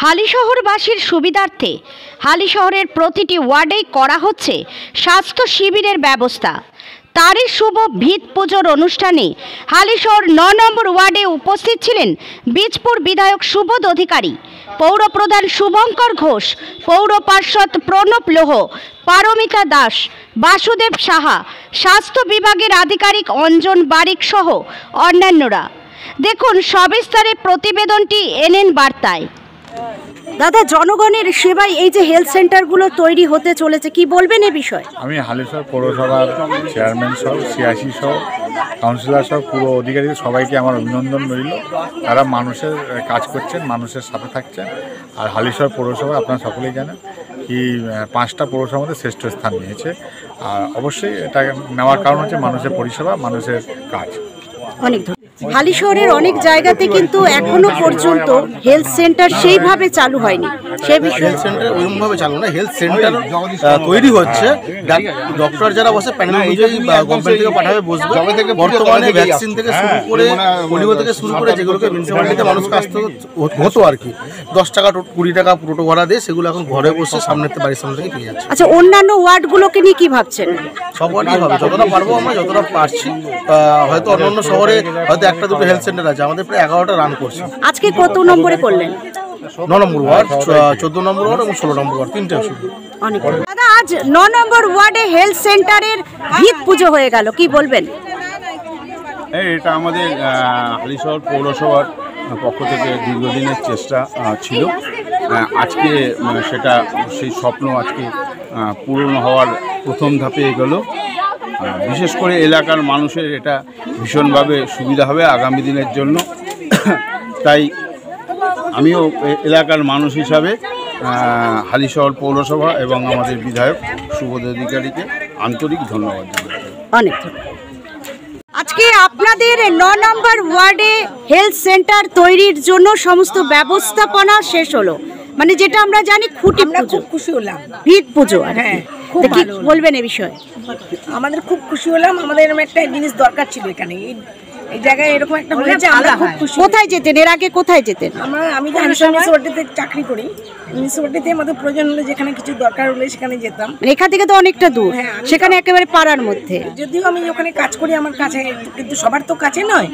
হালিশহরবাসীর সুবিধার্থে হালিশহরের প্রতিটি ওয়ার্ডেই করা হচ্ছে স্বাস্থ্য শিবিরের ব্যবস্থা। তারই শুভ ভিত পুজোর অনুষ্ঠানে হালিশহর ৯ নম্বর ওয়ার্ডে উপস্থিত ছিলেন বীজপুর বিধায়ক সুবোধ অধিকারী, পৌর প্রধান শুভঙ্কর ঘোষ, পৌর পার্ষদ প্রণব লোহ, পারমিতা দাস, বাসুদেব সাহা, স্বাস্থ্য বিভাগের আধিকারিক অঞ্জন বারিক সহ অন্যান্যরা। দেখুন সবিস্তারে প্রতিবেদনটি এনএন বার্তায়। দাদা, জনগণের সেবায় এই যে হেলথ সেন্টারগুলো তৈরি হতে চলেছে, কি বলবেন এ বিষয়ে? আমি হালিশহর পৌরসভার চেয়ারম্যান সহ সিয়াসি সহ কাউন্সিলর সহ পুরো অধিকারী সবাইকে আমার অভিনন্দন রইল। তারা মানুষের কাজ করছেন, মানুষের সাথে থাকছেন। আর হালিশহর পৌরসভা আপনারা সকলেই জানেন কি 5টা পৌরসভার মধ্যে শ্রেষ্ঠ স্থান নিয়েছে। আর অবশ্যই এটা নেওয়ার কারণ হচ্ছে মানুষের পরিষেবা, মানুষের কাজ। অনেক হালিশহরের অনেক জায়গাতে কিন্তু এখনো পর্যন্ত হেলথ সেন্টার সেইভাবে চালু হয়নি। সেই বিষয়ে হেলথ সেন্টার ওইরকমভাবে চালু না, হেলথ সেন্টার তৈরি হচ্ছে। ডক্টর যারা বসে প্যানেল অনুযায়ী গভর্নমেন্ট থেকে পাঠাবে বসবে। বর্তমানে ভ্যাকসিন থেকে শুরু করে পোলিও থেকে শুরু করে যেগুলোকে মিউনিসিপ্যালিটিতে মানুষকে আসতে হতো আর কি 10 টাকা 20 টাকা টোটো ভাড়া দিয়ে, সেগুলো এখন ঘরে বসে সামনের বাড়ির সামনে থেকে পেয়ে যাচ্ছে। আচ্ছা, অন্যান্য ওয়ার্ডগুলোকে নিয়ে কি ভাবছেন? সব ওয়ার্ডই হবে, যতটা পারবো আমরা, যতটা পারছি। হয়তো অন্যান্য শহরে হয়তো 1-2 হেলথ সেন্টার আছে, আমাদের প্রায় 11টা রান করছে। আজকে কত নম্বরে করলেন? 9 নম্বর ওয়ার্ড, 14 নম্বর ওয়ার্ড এবং 16 নম্বর ওয়ার্ড, 3টে শুধু। দাদা, আজ 9 নম্বর ওয়ার্ডে হেলথ সেন্টারের ভিত পুজো হয়ে গেল, কি বলবেন? এটা আমাদের হালিশহর পৌরসভার পক্ষ থেকে দীর্ঘদিনের চেষ্টা ছিল। আজকে সেটা সেই স্বপ্ন আজকে পূরণ হওয়ার প্রথম ধাপে এগোলো। বিশেষ করে এলাকার মানুষের এটা ভীষণভাবে সুবিধা হবে আগামী দিনের জন্য। তাই আমিও এলাকার মানুষ হিসাবে হালিশহর পৌরসভা এবং আমাদের বিধায়ক সুবোধ অধিকারীকে আন্তরিক ধন্যবাদ জানাই। অনেক ধন্যবাদ। আজকে আপনাদের 9 নম্বর ওয়ার্ডে হেলথ সেন্টার তৈরির জন্য সমস্ত ব্যবস্থাপনা শেষ হলো, মানে যেটা আমরা জানি খুঁটি পুজো। খুশি হলাম, ভিত পুজো। হ্যাঁ, কি বলবেন এ বিষয়ে? আমাদের খুব খুশি হলাম। আমাদের এরকম একটা জিনিস দরকার ছিল এখানে, এই জায়গায় এরকম একটা হয়েছে, আমরা খুব খুশি। কোথায় যেতেন এর আগে? কোথায় যেতেন? আমি মিউনিসিপ্যালিটিতে চাকরি করি। মিউনিসিপ্যালিটিতে আমাদের প্রয়োজন হলে, যেখানে কিছু দরকার হলে সেখানে যেতাম। এখান থেকে তো অনেকটা দূর, সেখানে একেবারে পাড়ার মধ্যে। যদিও আমি ওখানে কাজ করি আমার কাছে, কিন্তু সবার তো কাছে নয়।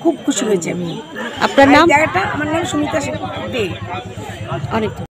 খুব খুশি হয়েছে আমি। আপনার নাম? জায়গাটা, আমার নাম সুমিতা দে। অনেক